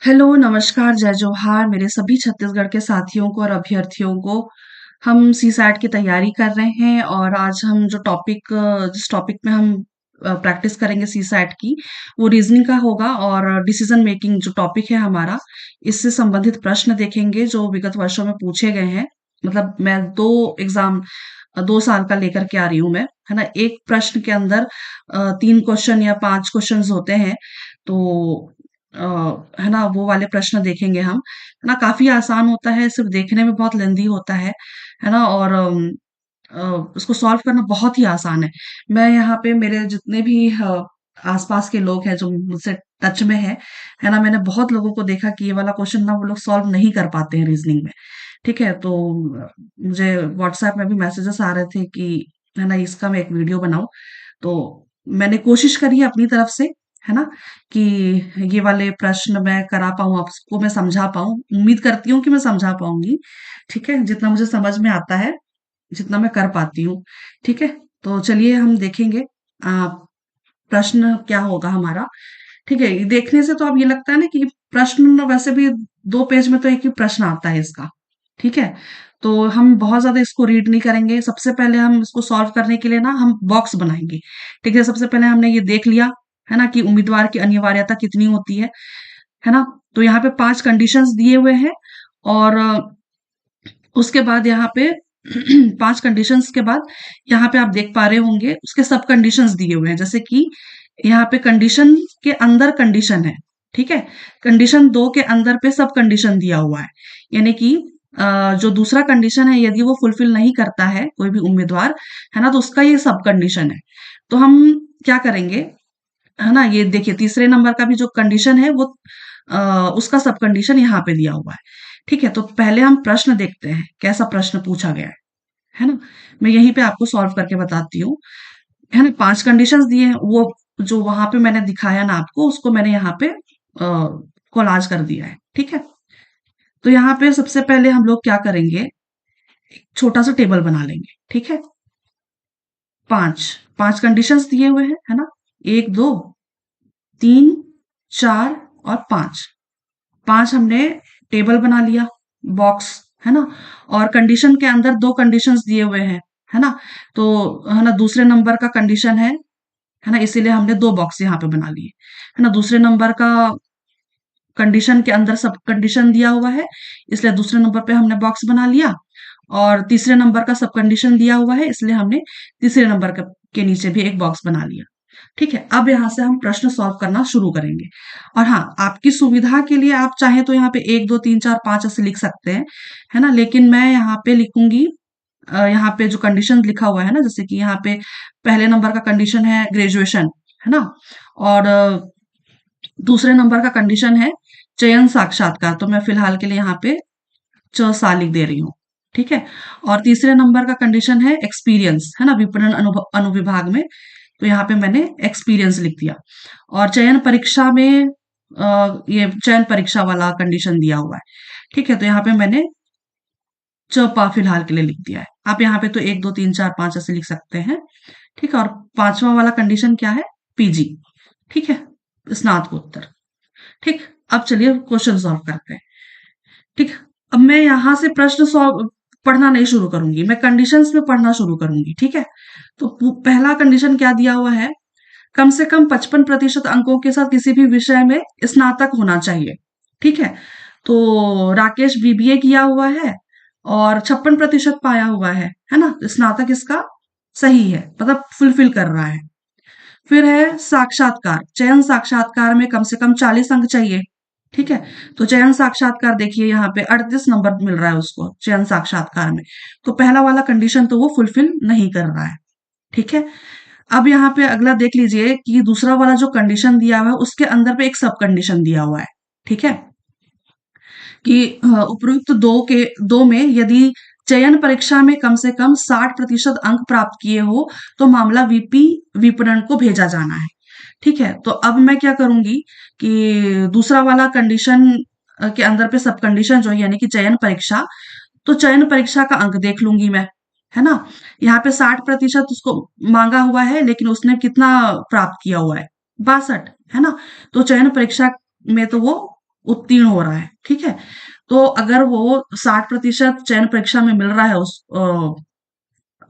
Hello, नमस्कार, जय जोहार मेरे सभी छत्तीसगढ़ के साथियों को और अभ्यर्थियों को। हम सीसैट की तैयारी कर रहे हैं और आज हम जिस टॉपिक में हम प्रैक्टिस करेंगे सीसैट की, वो रीजनिंग का होगा और डिसीजन मेकिंग जो टॉपिक है हमारा, इससे संबंधित प्रश्न देखेंगे जो विगत वर्षों में पूछे गए हैं। मतलब मैं 2 साल का लेकर के आ रही हूँ मैं, है ना? एक प्रश्न के अंदर 3 क्वेश्चन या 5 क्वेश्चंस होते हैं। तो अ, है ना, वो वाले प्रश्न देखेंगे हम, है ना? काफ़ी आसान होता है, सिर्फ़ देखने में बहुत लेंदी होता है ना? और उसको सॉल्व करना बहुत ही आसान है। मैं यहाँ पे मेरे जितने भी आस-पास के लोग हैं जो मुझसे टच में है ना? मैंने बहुत लोगों को देखा कि ये वाला क्वेश्चन ना वो लोग सॉल्व नहीं कर पाते हैं रीज़निंग में, ठीक है? तो मुझे व्हाट्सएप में भी मैसेजेस आ रहे थे कि है ना, इसका मैं एक वीडियो बनाऊँ। तो मैंने कोशिश करी है अपनी तरफ से, है ना? कि ये वाले प्रश्न मैं करा पाऊँ, आपको मैं समझा पाऊँ। उम्मीद करती हूँ कि मैं समझा पाऊँगी, ठीक है? जितना मुझे समझ में आता है, जितना मैं कर पाती हूँ, ठीक है? तो चलिए हम देखेंगे प्रश्न क्या होगा हमारा, ठीक है? ये देखने से तो अब ये लगता है ना कि प्रश्न ना वैसे भी 2 पेज में तो एक ही प्रश्न आता है इसका, ठीक है? तो हम बहुत ज़्यादा इसको रीड नहीं करेंगे। सबसे पहले हम इसको सॉल्व करने के लिए ना हम बॉक्स बनाएँगे, ठीक है? सबसे पहले हमने ये देख लिया, है ना, कि उम्मीदवार की अनिवार्यता कितनी होती है ना? तो यहाँ पे 5 कंडीशंस दिए हुए हैं और उसके बाद यहाँ पे 5 कंडीशंस के बाद यहाँ पे आप देख पा रहे होंगे उसके सब कंडीशंस दिए हुए हैं। जैसे कि यहाँ पे कंडीशन के अंदर कंडीशन है, ठीक है? कंडीशन 2 के अंदर पे सब कंडीशन दिया हुआ है। यानी कि जो दूसरा कंडीशन है यदि वो फुलफिल नहीं करता है कोई भी उम्मीदवार, है ना? तो उसका ये सब कंडीशन है। तो हम क्या करेंगे, है ना? ये देखिए तीसरे नंबर का भी जो कंडीशन है वो उसका सब कंडीशन यहाँ पे दिया हुआ है। ठीक है? तो पहले हम प्रश्न देखते हैं, कैसा प्रश्न पूछा गया है ना? मैं यहीं पे आपको सॉल्व करके बताती हूँ, है ना? 5 कंडीशंस दिए हैं, वो जो वहाँ पे मैंने दिखाया ना आपको, उसको मैंने यहाँ पे कोलाज कर दिया है, ठीक है? तो यहाँ पे सबसे पहले हम लोग क्या करेंगे, एक छोटा-सा टेबल बना लेंगे, ठीक है? 5 कंडीशंस दिए हुए हैं, है ना? 1, 2, 3, 4 और 5। 5 हमने टेबल बना लिया, बॉक्स, है ना? और कंडीशन के अंदर 2 कंडीशंस दिए हुए हैं, है ना? तो है ना, दूसरे नंबर का कंडीशन है ना? इसीलिए हमने 2 बॉक्स यहाँ पे बना लिए, है ना? दूसरे नंबर का कंडीशन के अंदर सब कंडीशन दिया हुआ है, इसलिए दूसरे नंबर पे हमने बॉक्स बना लिया और तीसरे नंबर का सब कंडीशन दिया हुआ है, इसलिए हमने तीसरे नंबर के नीचे भी एक बॉक्स बना लिया। ठीक है, अब यहाँ से हम प्रश्न सॉल्व करना शुरू करेंगे। और हाँ, आपकी सुविधा के लिए आप चाहें तो यहाँ पे 1, 2, 3, 4, 5 ऐसे लिख सकते हैं, है ना? लेकिन मैं यहाँ पे लिखूंगी, यहाँ पे जो कंडीशन लिखा हुआ है ना, जैसे कि यहाँ पे पहले नंबर का कंडीशन है ग्रेजुएशन, है ना? और दूसरे नंबर का कंडीशन है चयन साक्षात्कार, तो मैं फिलहाल के लिए यहाँ पे च लिख दे रही हूँ, ठीक है? और तीसरे नंबर का कंडीशन है एक्सपीरियंस, है ना? विपणन अनुविभाग में, तो यहाँ पे मैंने एक्सपीरियंस लिख दिया। और चयन परीक्षा में ये चयन परीक्षा वाला कंडीशन दिया हुआ है, ठीक है? तो यहाँ पे मैंने फिलहाल के लिए लिख दिया है। आप यहाँ पे तो 1, 2, 3, 4, 5 ऐसे लिख सकते हैं, ठीक है? और 5वां वाला कंडीशन क्या है? पीजी, ठीक है? स्नातकोत्तर, ठीक? अब चलिए क्वेश्चन सॉल्व करते हैं। ठीक। अब मैं यहाँ से प्रश्न सॉल्व पढ़ना नहीं शुरू करूंगी, मैं कंडीशंस में पढ़ना शुरू करूंगी, ठीक है? तो पहला कंडीशन क्या दिया हुआ है, कम से कम 55% अंकों के साथ किसी भी विषय में स्नातक होना चाहिए, ठीक है? तो राकेश बीबीए किया हुआ है और 56% पाया हुआ है ना? स्नातक इसका सही है, मतलब फुलफिल कर रहा है। फिर है साक्षात्कार, चयन साक्षात्कार में कम से कम 40 अंक चाहिए, ठीक है? तो चयन साक्षात्कार देखिए यहाँ पे 38 नंबर मिल रहा है उसको चयन साक्षात्कार में। तो पहला वाला कंडीशन तो वो फुलफिल नहीं कर रहा है, ठीक है? अब यहाँ पे अगला देख लीजिए कि दूसरा वाला जो कंडीशन दिया हुआ है उसके अंदर पे एक सब कंडीशन दिया हुआ है, ठीक है? कि उपरोक्त दो में यदि चयन परीक्षा में कम से कम 60% अंक प्राप्त किए हो तो मामला वीपी विपणन को भेजा जाना है, ठीक है? तो अब मैं क्या करूंगी कि दूसरा वाला कंडीशन के अंदर पे सब कंडीशन जो है यानी कि चयन परीक्षा, तो चयन परीक्षा का अंक देख लूंगी मैं, है ना? यहाँ पे 60% उसको मांगा हुआ है लेकिन उसने कितना प्राप्त किया हुआ है, 62, है ना? तो चयन परीक्षा में तो वो उत्तीर्ण हो रहा है, ठीक है। तो अगर वो 60% चयन परीक्षा में मिल रहा है, उस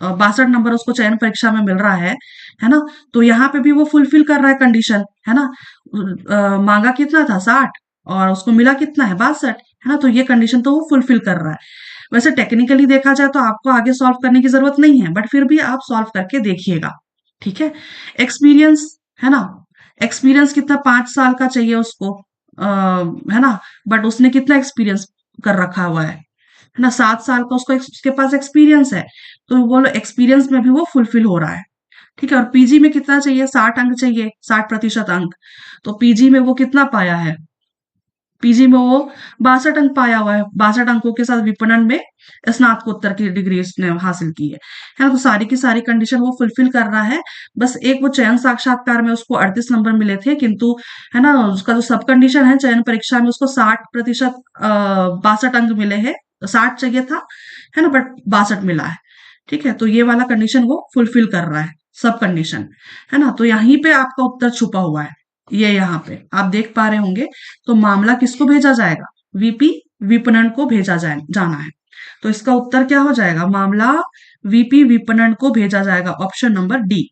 62 नंबर उसको चयन परीक्षा में मिल रहा है ना, तो यहाँ पे भी वो फुलफिल कर रहा है कंडीशन, है ना। मांगा कितना था 60, और उसको मिला कितना है 62, है ना, तो ये कंडीशन तो वो फुलफिल कर रहा है। वैसे टेक्निकली देखा जाए तो आपको आगे सॉल्व करने की जरूरत नहीं है, बट फिर भी आप सॉल्व करके देखिएगा, ठीक है। एक्सपीरियंस, है ना, एक्सपीरियंस कितना 5 साल का चाहिए उसको, है ना, बट उसने कितना एक्सपीरियंस कर रखा हुआ है ना, 7 साल का उसके पास एक्सपीरियंस है, तो वो एक्सपीरियंस में भी वो फुलफिल हो रहा है, ठीक है। और पीजी में कितना चाहिए, 60 अंक चाहिए, 60% अंक, तो पीजी में वो कितना पाया है, पीजी में वो 62 अंक पाया हुआ है, 62 अंकों के साथ विपणन में स्नातकोत्तर की डिग्री उसने हासिल की है ना। तो सारी की सारी कंडीशन वो फुलफिल कर रहा है। बस एक वो चयन साक्षात्कार में उसको 38 नंबर मिले थे, किंतु है ना, उसका जो सब कंडीशन है चयन परीक्षा में उसको 60% 62 अंक मिले हैं, 60 चाहिए था, है ना, बट 62 मिला है, ठीक है। तो ये वाला कंडीशन वो फुलफिल कर रहा है, सब कंडीशन, है ना। तो यहीं पे आपका उत्तर छुपा हुआ है, ये यहाँ पे आप देख पा रहे होंगे। तो मामला किसको भेजा जाएगा, वीपी विपणन को भेजा जाना है। तो इसका उत्तर क्या हो जाएगा, मामला वीपी विपणन को भेजा जाएगा, ऑप्शन नंबर डी।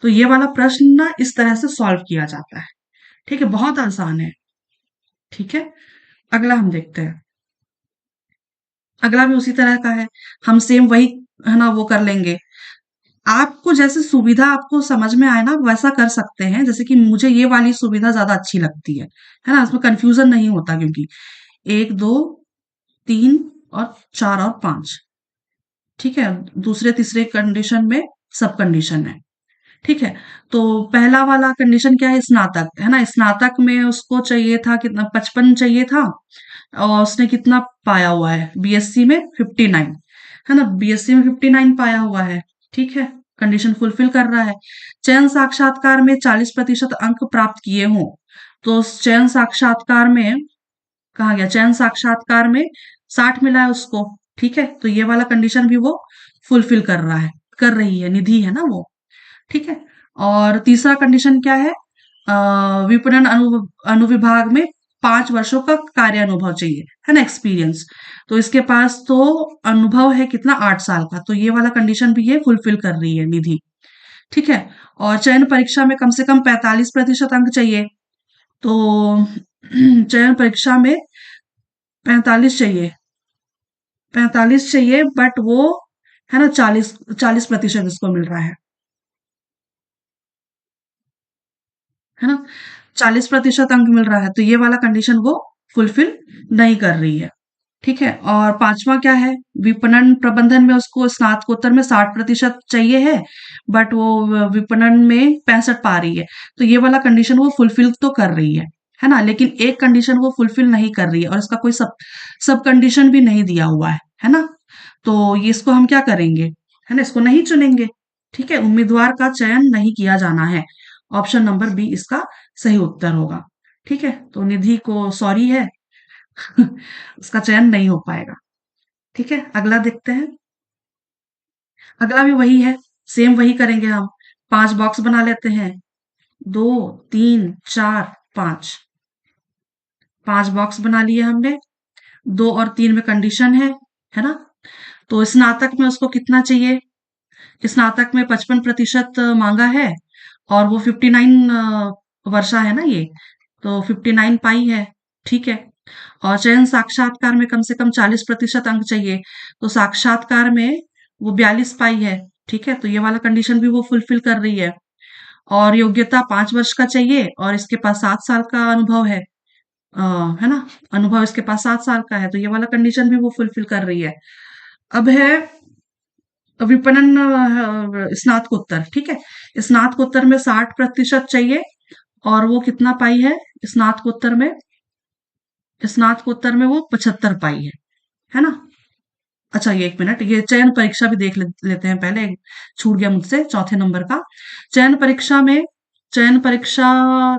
तो ये वाला प्रश्न ना इस तरह से सॉल्व किया जाता है, ठीक है, बहुत आसान है, ठीक है। अगला हम देखते हैं, अगला भी उसी तरह का है, हम सेम वही, है ना, वो कर लेंगे। आपको जैसे सुविधा आपको समझ में आए ना वैसा कर सकते हैं, जैसे कि मुझे ये वाली सुविधा ज्यादा अच्छी लगती है ना, इसमें कंफ्यूजन नहीं होता, क्योंकि 1 2 3 और 4 और 5, ठीक है, दूसरे तीसरे कंडीशन में सब कंडीशन है, ठीक है। तो पहला वाला कंडीशन क्या है, स्नातक, है ना, स्नातक में उसको चाहिए था कितना, 55 चाहिए था, और उसने कितना पाया हुआ है, बीएससी में 59, है ना, बीएससी में 59 पाया हुआ है, ठीक है, कंडीशन फुलफिल कर रहा है। चयन साक्षात्कार में 40% अंक प्राप्त किए हों, तो उस चयन साक्षात्कार में, कहा गया, चयन साक्षात्कार में 60 मिला है उसको, ठीक है, तो ये वाला कंडीशन भी वो फुलफिल कर रहा है, कर रही है, निधि है ना वो, ठीक है। और तीसरा कंडीशन क्या है, विपणन अनुविभाग में 5 वर्षों का कार्य अनुभव चाहिए, है ना, एक्सपीरियंस। तो इसके पास तो अनुभव है कितना, 8 साल का, तो ये वाला कंडीशन भी ये फुलफिल कर रही है निधि, ठीक है। और चयन परीक्षा में कम से कम 45% अंक चाहिए, तो चयन परीक्षा में 45 चाहिए, 45 चाहिए, बट वो, है ना, 40% इसको मिल रहा है ना, 40% अंक मिल रहा है, तो ये वाला कंडीशन वो फुलफिल नहीं कर रही है, ठीक है। और पांचवा क्या है, विपणन प्रबंधन में उसको स्नातकोत्तर में 60% चाहिए है, बट वो विपणन में 65 पा रही है, तो ये वाला कंडीशन वो फुलफिल तो कर रही है ना, लेकिन एक कंडीशन वो फुलफिल नहीं कर रही है, और इसका कोई सब सब कंडीशन भी नहीं दिया हुआ है ना। तो ये इसको हम क्या करेंगे, है ना, इसको नहीं चुनेंगे, ठीक है, उम्मीदवार का चयन नहीं किया जाना है, ऑप्शन नंबर बी इसका सही उत्तर होगा, ठीक है। तो निधि को सॉरी है, उसका चयन नहीं हो पाएगा, ठीक है। अगला देखते हैं, अगला भी वही है, सेम वही करेंगे हम, 5 बॉक्स बना लेते हैं, 2 3 4 5, 5 बॉक्स बना लिए हमने, 2 और 3 में कंडीशन है ना। तो स्नातक में उसको कितना चाहिए, स्नातक में 55% मांगा है, और वो 59 वर्षा है ना ये, तो 59 पाई है, ठीक है। और चयन साक्षात्कार में कम से कम 40% अंक चाहिए, तो साक्षात्कार में वो 42 पाई है, ठीक है, तो ये वाला कंडीशन भी वो फुलफिल कर रही है। और योग्यता 5 वर्ष का चाहिए, और इसके पास 7 साल का अनुभव अ, है ना, अनुभव इसके पास 7 साल का है, तो ये वाला कंडीशन भी वो फुलफिल कर रही है। अब है विपणन स्नातकोत्तर, ठीक है, स्नातकोत्तर में 60% चाहिए, और वो कितना पाई है, स्नातकोत्तर में स्नातकोत्तर में वो 75 पाई है ना। अच्छा, ये 1 मिनट, ये चयन परीक्षा भी देख लेते हैं पहले, छूट गया मुझसे, चौथे नंबर का। चयन परीक्षा में, चयन परीक्षा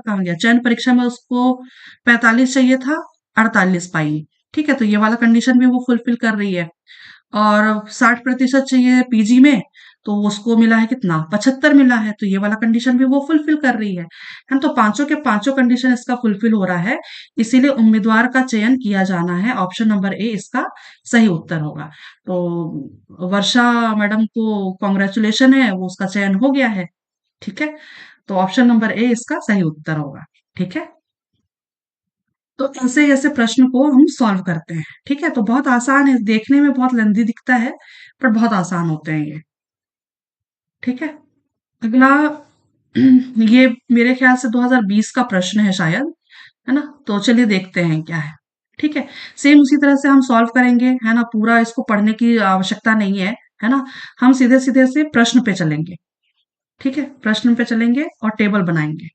कहाँ गया, चयन परीक्षा में उसको 45 चाहिए था, 48 पाई, ठीक है, तो ये वाला कंडीशन भी वो फुलफिल कर रही है। और 60% चाहिए पीजी में, तो उसको मिला है कितना, 75 मिला है, तो ये वाला कंडीशन भी वो फुलफिल कर रही है ना। तो पांचों के पांचों कंडीशन इसका फुलफिल हो रहा है, इसीलिए उम्मीदवार का चयन किया जाना है। ऑप्शन नंबर ए इसका सही उत्तर होगा। तो वर्षा मैडम को कॉन्ग्रेचुलेशन है, वो उसका चयन हो गया है। ठीक है, तो ऑप्शन नंबर ए इसका सही उत्तर होगा। ठीक है, तो ऐसे ऐसे प्रश्न को हम सॉल्व करते हैं। ठीक है, तो बहुत आसान है, देखने में बहुत लेंदी दिखता है पर बहुत आसान होते हैं ये। ठीक है, अगला ये मेरे ख्याल से 2020 का प्रश्न है शायद, है ना। तो चलिए देखते हैं क्या है। ठीक है, सेम उसी तरह से हम सॉल्व करेंगे, है ना। पूरा इसको पढ़ने की आवश्यकता नहीं है ना। हम सीधे सीधे से प्रश्न पे चलेंगे। ठीक है, प्रश्न पे चलेंगे और टेबल बनाएंगे।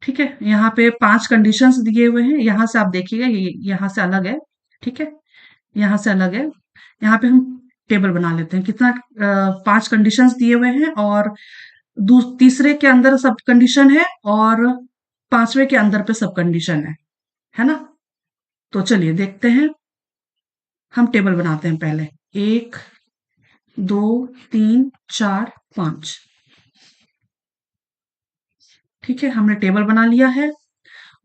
ठीक है, यहाँ पे 5 कंडीशंस दिए हुए हैं, यहाँ से आप देखिएगा ये यहाँ से अलग है। ठीक है, यहाँ से अलग है। यहाँ पे हम टेबल बना लेते हैं, कितना 5 कंडीशंस दिए हुए हैं और तीसरे के अंदर सब कंडीशन है और पांचवे के अंदर पे सब कंडीशन है ना। तो चलिए देखते हैं, हम टेबल बनाते हैं पहले। 1 2 3 4 5। ठीक है, हमने टेबल बना लिया है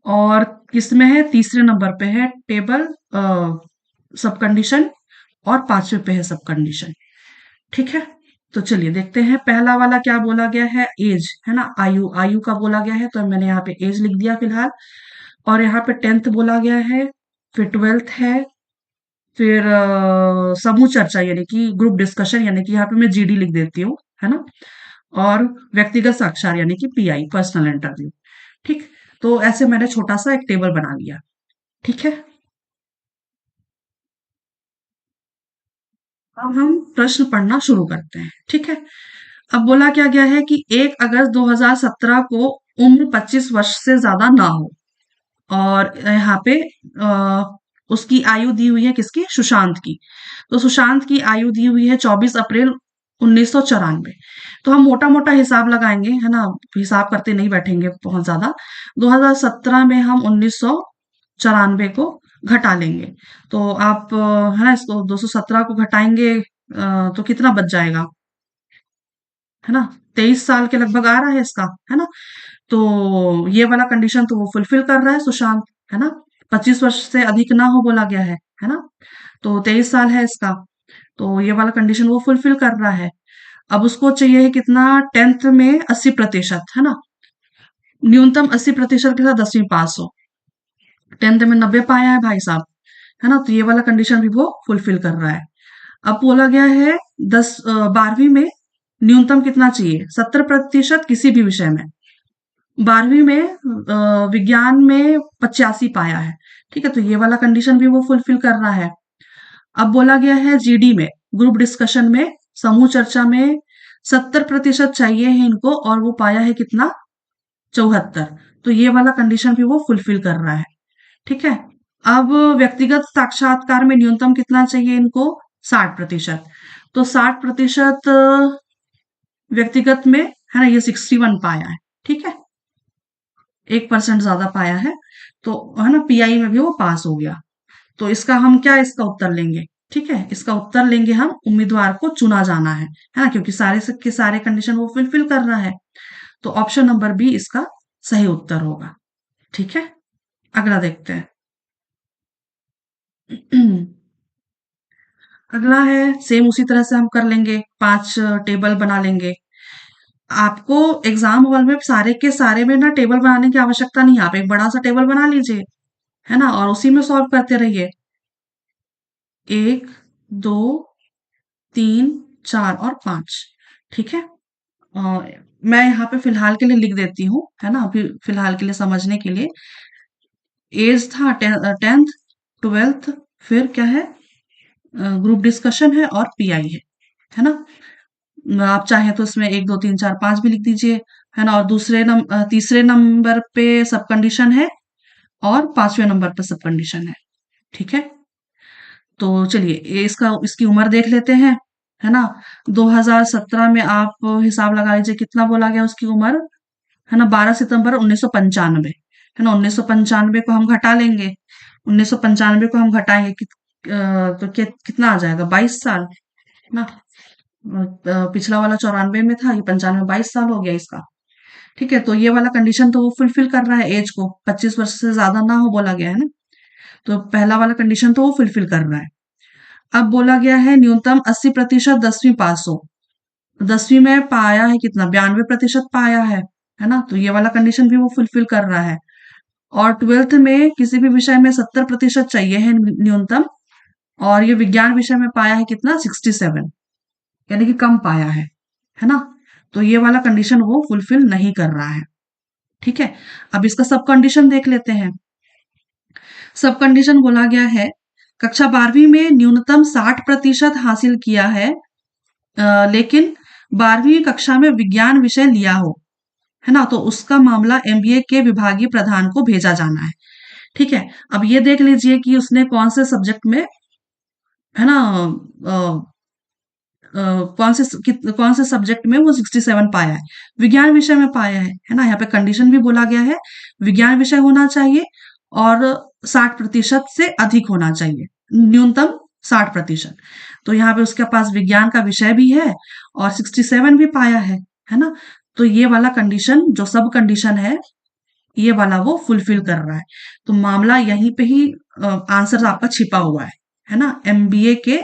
और किसमें है, तीसरे नंबर पे है टेबल सब कंडीशन और पांचवे पे है सब कंडीशन। ठीक है, तो चलिए देखते हैं। पहला वाला क्या बोला गया है, एज, है ना, आयु, आयु का बोला गया है, तो मैंने यहाँ पे एज लिख दिया फिलहाल। और यहाँ पे 10th बोला गया है, फिर 12th है, फिर समूह चर्चा यानी कि ग्रुप डिस्कशन, यानी कि यहाँ पे मैं जीडी लिख देती हूँ, है ना। और व्यक्तिगत साक्षात यानी कि पीआई, पर्सनल इंटरव्यू। ठीक, तो ऐसे मैंने छोटा सा एक टेबल बना लिया। ठीक है, अब हम प्रश्न पढ़ना शुरू करते हैं। ठीक है, अब बोला क्या गया है कि 1 अगस्त 2017 को उम्र 25 वर्ष से ज्यादा ना हो। और यहाँ पे उसकी आयु दी हुई है किसकी, सुशांत की। तो सुशांत की आयु दी हुई है 24 अप्रैल 1994। तो हम मोटा मोटा हिसाब लगाएंगे, है ना, हिसाब करते नहीं बैठेंगे बहुत ज्यादा। 2017 में हम 1994 को घटा लेंगे। तो आप है ना, इसको 217 को घटाएंगे तो कितना बच जाएगा, है ना, 23 साल के लगभग आ रहा है इसका, है ना। तो ये वाला कंडीशन तो वो फुलफिल कर रहा है सुशांत, है ना। 25 वर्ष से अधिक ना हो बोला गया है ना। तो 23 साल है इसका, तो ये वाला कंडीशन वो फुलफिल कर रहा है। अब उसको चाहिए कितना, 10th में 80%, है ना, न्यूनतम 80% के साथ 10वीं पास हो। 10th में 90 पाया है भाई साहब, है ना, तो ये वाला कंडीशन भी वो फुलफिल कर रहा है। अब बोला गया है 12वीं में न्यूनतम कितना चाहिए, 70% किसी भी विषय में। 12वीं में विज्ञान में 85 पाया है। ठीक है, तो ये वाला कंडीशन भी वो फुलफिल कर रहा है। अब बोला गया है जीडी में, ग्रुप डिस्कशन में, समूह चर्चा में 70% चाहिए है इनको और वो पाया है कितना, 74। तो ये वाला कंडीशन भी वो फुलफिल कर रहा है। ठीक है, अब व्यक्तिगत साक्षात्कार में न्यूनतम कितना चाहिए इनको, 60%। तो 60% व्यक्तिगत में, है ना, ये 61 पाया है। ठीक है, 1% ज्यादा पाया है, तो है ना, पीआई में भी वो पास हो गया। तो इसका हम क्या, इसका उत्तर लेंगे। ठीक है, इसका उत्तर लेंगे हम, उम्मीदवार को चुना जाना है ना, क्योंकि सारे के सारे कंडीशन वो फुलफिल कर रहा है। तो ऑप्शन नंबर बी इसका सही उत्तर होगा। ठीक है, अगला देखते हैं। अगला है, सेम उसी तरह से हम कर लेंगे, 5 टेबल बना लेंगे। आपको एग्जाम हॉल में सारे के सारे में ना टेबल बनाने की आवश्यकता नहीं है, आप एक बड़ा सा टेबल बना लीजिए, है ना, और उसी में सॉल्व करते रहिए। 1 2 3 4 और 5। ठीक है, अ, मैं यहाँ पे फिलहाल के लिए लिख देती हूँ, है ना, अभी फिलहाल के लिए समझने के लिए। एज था 10th 12th, फिर क्या है, ग्रुप डिस्कशन है और पीआई है ना। आप चाहें तो इसमें 1 2 3 4 5 भी लिख दीजिए, है ना। और तीसरे नंबर पे सब कंडीशन है और पांचवें नंबर पे सब कंडीशन ठीक है। तो चलिए ये इसकी उम्र देख लेते हैं, है ना। 2017 में आप हिसाब लगा लीजिए कितना बोला गया उसकी उम्र, है ना, 12 सितंबर 1995, है ना। 1995 को हम घटा लेंगे, 1995 को हम घटाएंगे तो कितना आ जाएगा, 22 साल, है ना। पिछला वाला 94 में था, ये 95, 22 साल हो गया इसका। ठीक है, तो ये वाला कंडीशन तो वो फुलफिल कर रहा है, एज को 25 वर्ष से ज्यादा ना हो बोला गया है ना। तो पहला वाला कंडीशन तो वो फुलफिल कर रहा है। अब बोला गया है न्यूनतम 80% 10वीं पास हो। 10वीं में पाया है कितना, 92% पाया है ना। तो ये वाला कंडीशन भी वो फुलफिल कर रहा है। और 12th में किसी भी विषय में 70% चाहिए है न्यूनतम, और ये विज्ञान विषय में पाया है कितना, 67, यानी कि कम पाया है ना। तो ये वाला कंडीशन वो फुलफिल नहीं कर रहा है। ठीक है, अब इसका सब कंडीशन देख लेते हैं। सब कंडीशन बोला गया है कक्षा 12वीं में न्यूनतम 60% हासिल किया है, लेकिन 12वीं कक्षा में विज्ञान विषय लिया हो, है ना, तो उसका मामला एमबीए के विभागीय प्रधान को भेजा जाना है। ठीक है, अब ये देख लीजिए कि उसने कौन से सब्जेक्ट में, है ना, अ, कौन से सब्जेक्ट में वो 67 पाया है। विज्ञान विषय में पाया है ना। यहाँ पे कंडीशन भी बोला गया है विज्ञान विषय होना चाहिए और 60% से अधिक होना चाहिए, न्यूनतम 60%। तो यहाँ पे उसके पास विज्ञान का विषय भी है और 67 भी पाया है ना। तो ये वाला कंडीशन जो सब कंडीशन है, ये वाला वो फुलफिल कर रहा है। तो मामला यहीं पे ही आंसर आपका छिपा हुआ है ना। एमबीए के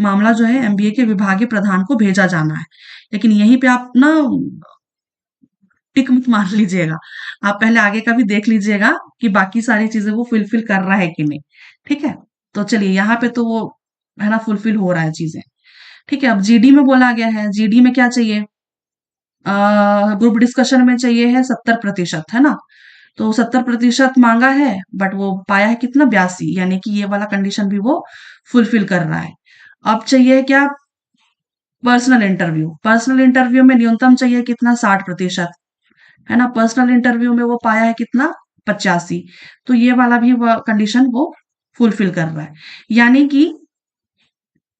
मामला जो है एमबीए के विभागीय प्रधान को भेजा जाना है। लेकिन यहीं पे आप ना टिक मत मार लीजिएगा, आप पहले आगे का भी देख लीजिएगा कि बाकी सारी चीजें वो फुलफिल कर रहा है कि नहीं। ठीक है, तो चलिए यहाँ पे तो वो, है ना, फुलफिल हो रहा है चीजें। ठीक है, अब जीडी में बोला गया है, जीडी में क्या चाहिए, ग्रुप डिस्कशन में चाहिए है 70%, है ना। तो 70% मांगा है, बट वो पाया है कितना, 82, यानी कि ये वाला कंडीशन भी वो फुलफिल कर रहा है। अब चाहिए क्या, पर्सनल इंटरव्यू। पर्सनल इंटरव्यू में न्यूनतम चाहिए कितना, 60%, है ना। पर्सनल इंटरव्यू में वो पाया है कितना, 85। तो ये वाला भी वो कंडीशन वो फुलफिल कर रहा है। यानी कि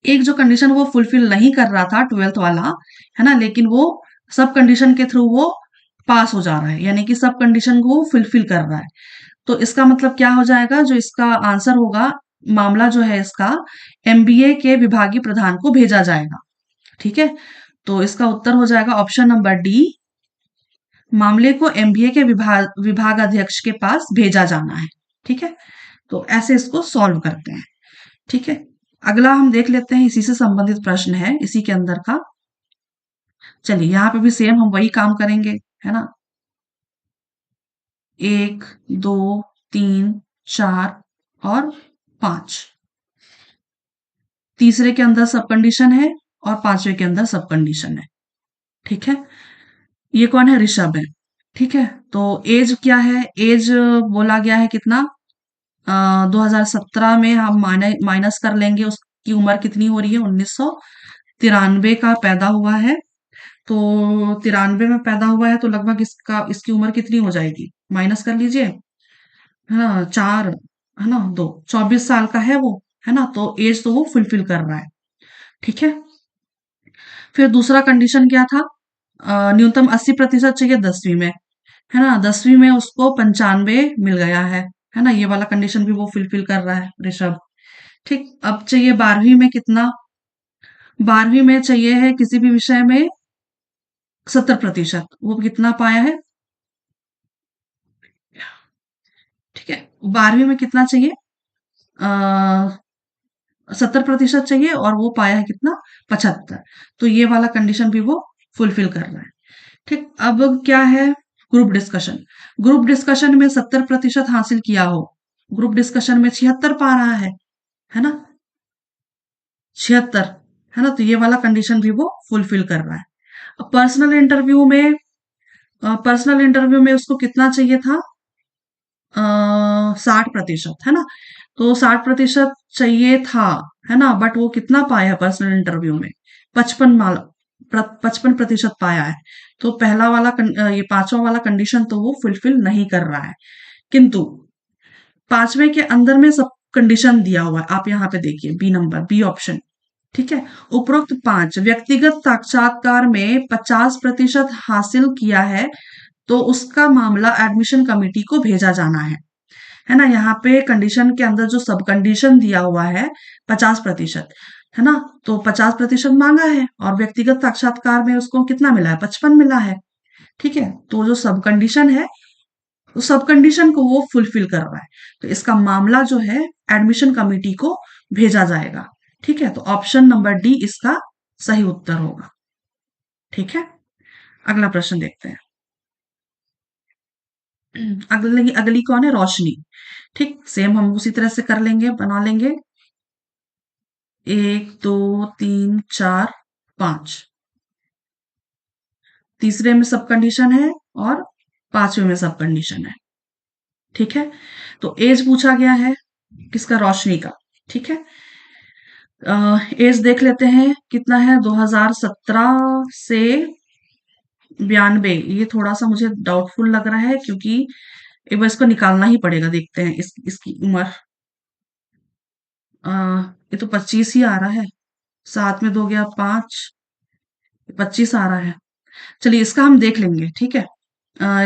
एक जो कंडीशन वो फुलफिल नहीं कर रहा था 12th वाला, है ना, लेकिन वो सब कंडीशन के थ्रू वो पास हो जा रहा है, यानी कि सब कंडीशन को फुलफिल कर रहा है। तो इसका मतलब क्या हो जाएगा, जो इसका आंसर होगा, मामला जो है इसका एमबीए के विभागीय प्रधान को भेजा जाएगा। ठीक है, तो इसका उत्तर हो जाएगा ऑप्शन नंबर डी, मामले को एमबीए के विभाग अध्यक्ष के पास भेजा जाना है। ठीक है, तो ऐसे इसको सॉल्व करते हैं। ठीक है, अगला हम देख लेते हैं, इसी से संबंधित प्रश्न है इसी के अंदर का। चलिए यहाँ पे भी सेम हम वही काम करेंगे, है ना। 1, 2, 3, 4 और 5। तीसरे के अंदर सब कंडीशन है और पांचवे के अंदर सब कंडीशन है। ठीक है, ये कौन है, ऋषभ है। ठीक है, तो एज क्या है, एज बोला गया है कितना, 2017 में हम माइनस कर लेंगे, उसकी उम्र कितनी हो रही है, 1993 का पैदा हुआ है। तो 93 में पैदा हुआ है, तो लगभग इसकी उम्र कितनी हो जाएगी, माइनस कर लीजिए, है ना, 4, है ना, 2, 24 साल का है वो, है ना। तो एज तो वो फुलफिल कर रहा है। ठीक है, फिर दूसरा कंडीशन क्या था, न्यूनतम 80% चाहिए 10वीं में, है ना। 10वीं में उसको 95 मिल गया है ना। ये वाला कंडीशन भी वो फुलफिल कर रहा है ऋषभ। ठीक, अब चाहिए 12वीं में कितना, 12वीं में चाहिए है किसी भी विषय में 70%, वो कितना पाया है, ठीक है, 12वीं में कितना चाहिए, 70% चाहिए और वो पाया है कितना, 75। तो ये वाला कंडीशन भी वो फुलफिल कर रहा है। ठीक, अब क्या है, ग्रुप डिस्कशन। ग्रुप डिस्कशन में 70% हासिल किया हो, ग्रुप डिस्कशन में 76 पा रहा है ना, 76, है ना। तो ये वाला कंडीशन भी वो फुलफिल कर रहा है। अब पर्सनल इंटरव्यू में उसको कितना चाहिए था, 60%, है ना। तो 60% चाहिए था, है ना, बट वो कितना पाया पर्सनल इंटरव्यू में, 55% पाया है। तो ये पांचवा वाला कंडीशन तो वो फुलफिल नहीं कर रहा है। किंतु पांचवे के अंदर में सब कंडीशन दिया हुआ है, आप यहाँ पे देखिए, बी नंबर, बी ऑप्शन। ठीक है, उपरोक्त 5 व्यक्तिगत साक्षात्कार में 50% हासिल किया है, तो उसका मामला एडमिशन कमेटी को भेजा जाना है ना। यहाँ पे कंडीशन के अंदर जो सब कंडीशन दिया हुआ है 50%, है ना? तो 50% मांगा है और व्यक्तिगत साक्षात्कार में उसको कितना मिला है? 55 मिला है। ठीक है, तो जो सब कंडीशन है, उस सब कंडीशन को वो फुलफिल कर रहा है, तो इसका मामला जो है एडमिशन कमिटी को भेजा जाएगा। ठीक है, तो ऑप्शन नंबर डी इसका सही उत्तर होगा। ठीक है, अगला प्रश्न देखते हैं। अगली अगली कौन है? रोशनी। ठीक, सेम हम उसी तरह से कर लेंगे, बना लेंगे। 1 2 3 4 5। तीसरे में सब कंडीशन है और पांचवे में सब कंडीशन है। ठीक है, तो एज पूछा गया है किसका? रोशनी का। ठीक है, एज देख लेते हैं कितना है। 2017 से 92। ये थोड़ा सा मुझे डाउटफुल लग रहा है क्योंकि एक बार इसको निकालना ही पड़ेगा। देखते हैं इसकी उम्र। ये तो 25 ही आ रहा है। सात में दो गया 5, 25 आ रहा है। चलिए इसका हम देख लेंगे। ठीक है,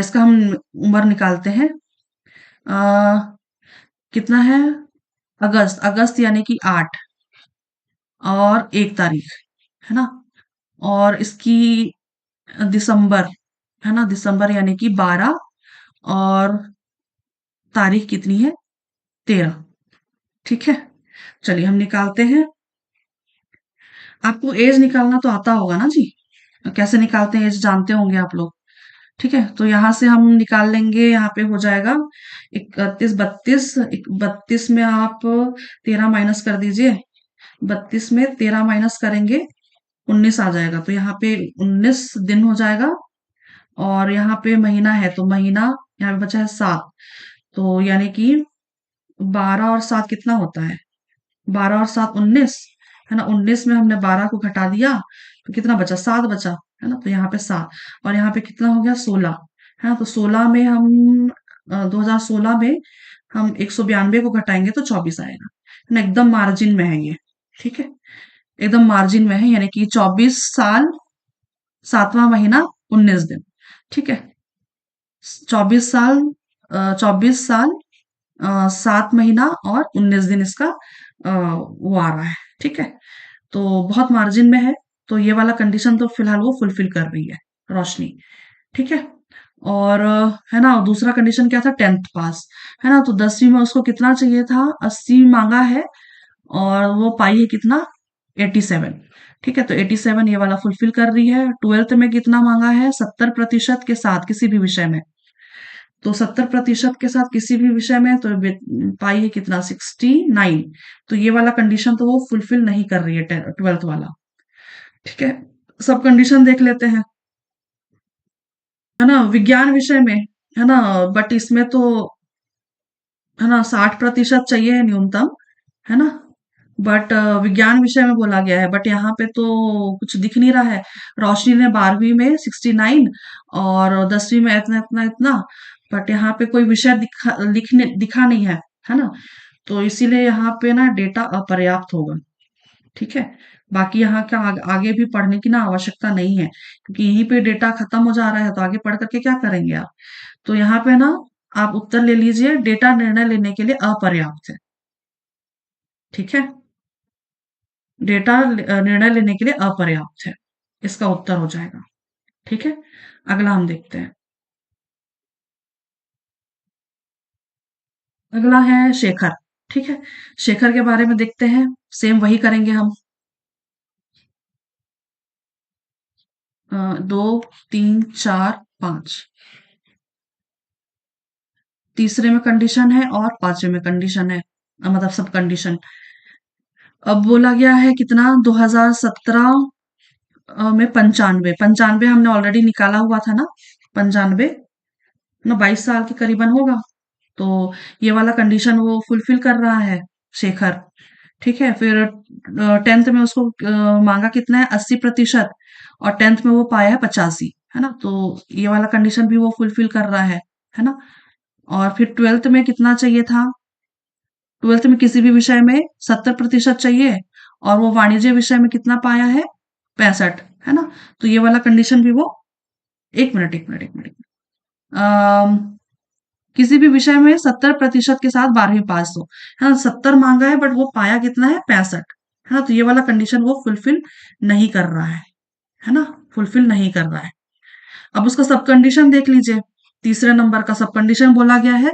इसका हम उम्र निकालते हैं। अ, कितना है? अगस्त, अगस्त यानी कि 8 और 1 तारीख, है ना? और इसकी दिसंबर, है ना? दिसंबर यानी कि 12 और तारीख कितनी है? 13। ठीक है, चलिए हम निकालते हैं। आपको एज निकालना तो आता होगा ना जी? कैसे निकालते हैं एज जानते होंगे आप लोग। ठीक है, तो यहाँ से हम निकाल लेंगे। यहाँ पे हो जाएगा 31 32। 32 में आप 13 माइनस कर दीजिए। 32 में 13 माइनस करेंगे 19 आ जाएगा। तो यहाँ पे 19 दिन हो जाएगा। और यहाँ पे महीना है तो महीना यहाँ पे बचा है 7। तो यानी कि 12 और 7 कितना होता है? 12 और 7 19, है ना? 19 में हमने 12 को घटा दिया तो कितना बचा? 7 बचा, है ना? तो यहाँ पे 7 और यहाँ पे कितना हो गया? 16, है ना? तो 16 में हम 2016 में हम 192 को घटाएंगे तो 24 आएगा, है ना? एकदम मार्जिन में है ये। ठीक है, एकदम मार्जिन में है, यानी कि 24 साल 7वां महीना 19 दिन। ठीक है, 24 साल 24 साल 7 महीना और 19 दिन इसका वो आ रहा है। ठीक है, तो बहुत मार्जिन में है। तो ये वाला कंडीशन तो फिलहाल वो फुलफिल कर रही है रोशनी। ठीक है, और है ना? दूसरा कंडीशन क्या था? 10th पास, है ना? तो 10वीं में उसको कितना चाहिए था? 80 मांगा है और वो पाई है कितना? 87। ठीक है, तो 87 ये वाला फुलफिल कर रही है। 12th में कितना मांगा है? 70% के साथ किसी भी विषय में। तो 70% के साथ किसी भी विषय में तो पाई है कितना? 69। तो ये वाला कंडीशन तो वो फुलफिल नहीं कर रही है 12th वाला। ठीक है, सब कंडीशन देख लेते हैं। है ना? विज्ञान विषय में, है ना? बट इसमें तो, है ना, 60% चाहिए न्यूनतम, है ना? बट विज्ञान विषय में बोला गया है, बट यहाँ पे तो कुछ दिख नहीं रहा है। रोशनी ने 12वीं में 69 और 10वीं में इतना इतना इतना, बट यहाँ पे कोई विषय दिखा नहीं है ना? तो इसीलिए यहाँ पे ना डेटा अपर्याप्त होगा। ठीक है, बाकी यहाँ का आगे भी पढ़ने की ना आवश्यकता नहीं है क्योंकि यहीं पे डेटा खत्म हो जा रहा है, तो आगे पढ़ करके क्या करेंगे आप? तो यहाँ पे ना आप उत्तर ले लीजिए, डेटा निर्णय लेने के लिए अपर्याप्त है। ठीक है, डेटा निर्णय लेने के लिए अपर्याप्त है, इसका उत्तर हो जाएगा। ठीक है, अगला हम देखते हैं। अगला है शेखर। ठीक है, शेखर के बारे में देखते हैं। सेम वही करेंगे हम। 2 3 4 5। तीसरे में कंडीशन है और पांचवे में कंडीशन है, मतलब सब कंडीशन। अब बोला गया है कितना? 2017 में 95। 95 हमने ऑलरेडी निकाला हुआ था ना? 95 ना 22 साल के करीबन होगा। तो ये वाला कंडीशन वो फुलफिल कर रहा है शेखर। ठीक है, फिर 10th में उसको मांगा कितना है? 80% और 10th में वो पाया है 85, है ना? तो ये वाला कंडीशन भी वो फुलफिल कर रहा है ना? और फिर 12th में कितना चाहिए था? 12th में किसी भी विषय में 70% चाहिए और वो वाणिज्य विषय में कितना पाया है? 65, है ना? तो ये वाला कंडीशन भी वो, एक मिनट एक मिनट एक मिनट, अम, किसी भी विषय में 70% के साथ 12वीं पास हो, है ना? 70 मांगा है बट वो पाया कितना है? 65। है ना? तो ये वाला कंडीशन वो फुलफिल नहीं कर रहा है ना? फुलफिल नहीं कर रहा है। अब उसका सब कंडीशन देख लीजिए। तीसरे नंबर का सब कंडीशन बोला गया है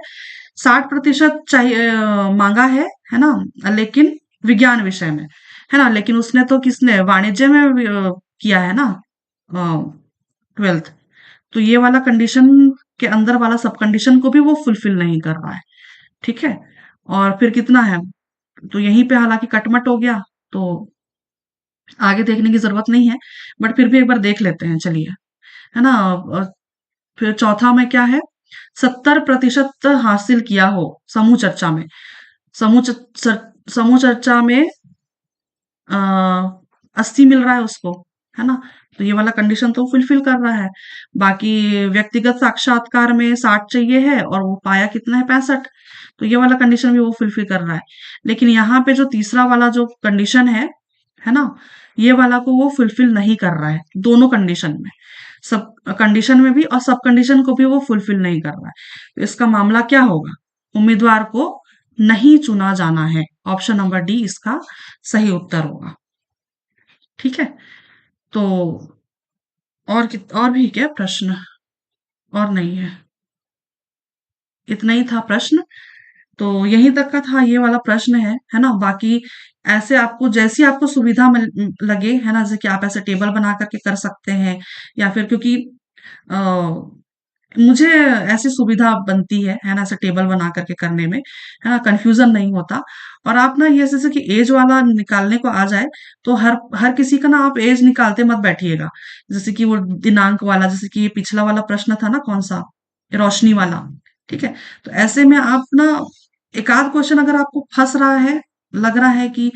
60% चाहिए मांगा है ना? लेकिन विज्ञान विषय में, है ना? लेकिन उसने तो किसने वाणिज्य में किया है ना 12th। तो ये वाला कंडीशन के अंदर वाला सब कंडीशन को भी वो फुलफिल नहीं कर रहा है। ठीक है? और फिर कितना है? तो यहीं पे हालांकि कटमट हो गया, तो आगे देखने की जरूरत नहीं है, बट फिर भी एक बार देख लेते हैं, चलिए। है ना? फिर चौथा में क्या है? 70% हासिल किया हो समूह चर्चा में। समूह चर्चा में 80 मिल रहा है उसको, है ना? तो ये वाला कंडीशन तो फुलफिल कर रहा है। बाकी व्यक्तिगत साक्षात्कार में 60 चाहिए है और वो पाया कितना है 65। तो ये वाला कंडीशन भी वो फुलफिल कर रहा है। लेकिन यहाँ पे जो तीसरा वाला जो कंडीशन है ना? ये वाला को वो फुलफिल नहीं कर रहा है दोनों कंडीशन में। सब कंडीशन में भी और सब कंडीशन को भी वो फुलफिल नहीं कर रहा है। तो इसका मामला क्या होगा? उम्मीदवार को नहीं चुना जाना है। ऑप्शन नंबर डी इसका सही उत्तर होगा। ठीक है? तो और भी क्या प्रश्न? और नहीं है, इतना ही था प्रश्न। तो यहीं तक का था ये वाला प्रश्न है ना? बाकी ऐसे आपको जैसी आपको सुविधा लगे, है ना? जैसे कि आप ऐसे टेबल बना करके कर सकते हैं, या फिर क्योंकि अ, मुझे ऐसी सुविधा बनती है ना? ऐसे टेबल बना करके करने में, है ना? कंफ्यूजन नहीं होता। और आप ना ये जैसे कि एज वाला निकालने को आ जाए, तो हर हर किसी का ना आप एज निकालते मत बैठिएगा। जैसे कि वो दिनांक वाला, जैसे कि ये पिछला वाला प्रश्न था ना, कौन सा, रोशनी वाला। ठीक है? तो ऐसे में आप ना एक आध क्वेश्चन अगर आपको फंस रहा है, लग रहा है कि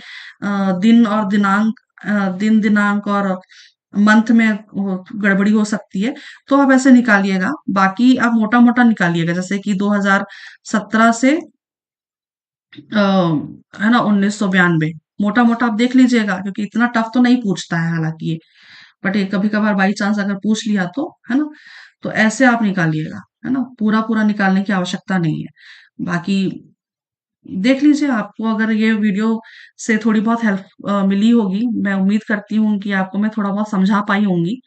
दिन और दिनांक, दिन दिनांक और मंथ में गड़बड़ी हो सकती है, तो आप ऐसे निकालिएगा। बाकी आप मोटा मोटा निकालिएगा, जैसे कि 2017 से है ना 1992, मोटा मोटा आप देख लीजिएगा, क्योंकि इतना टफ तो नहीं पूछता है हालांकि ये, बट ये कभी कभार बाई चांस अगर पूछ लिया तो, है ना? तो ऐसे आप निकालिएगा, है ना? पूरा पूरा निकालने की आवश्यकता नहीं है। बाकी देख लीजिए, आपको अगर ये वीडियो से थोड़ी बहुत हेल्प मिली होगी, मैं उम्मीद करती हूँ कि आपको मैं थोड़ा बहुत समझा पाई होंगी,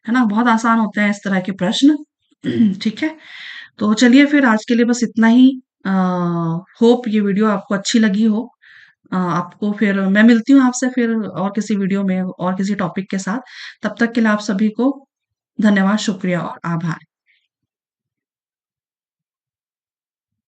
है ना? बहुत आसान होते हैं इस तरह के प्रश्न। ठीक है? तो चलिए फिर आज के लिए बस इतना ही। होप ये वीडियो आपको अच्छी लगी हो। आपको फिर मैं मिलती हूँ आपसे फिर और किसी वीडियो में और किसी टॉपिक के साथ। तब तक के लिए आप सभी को धन्यवाद, शुक्रिया और आभार।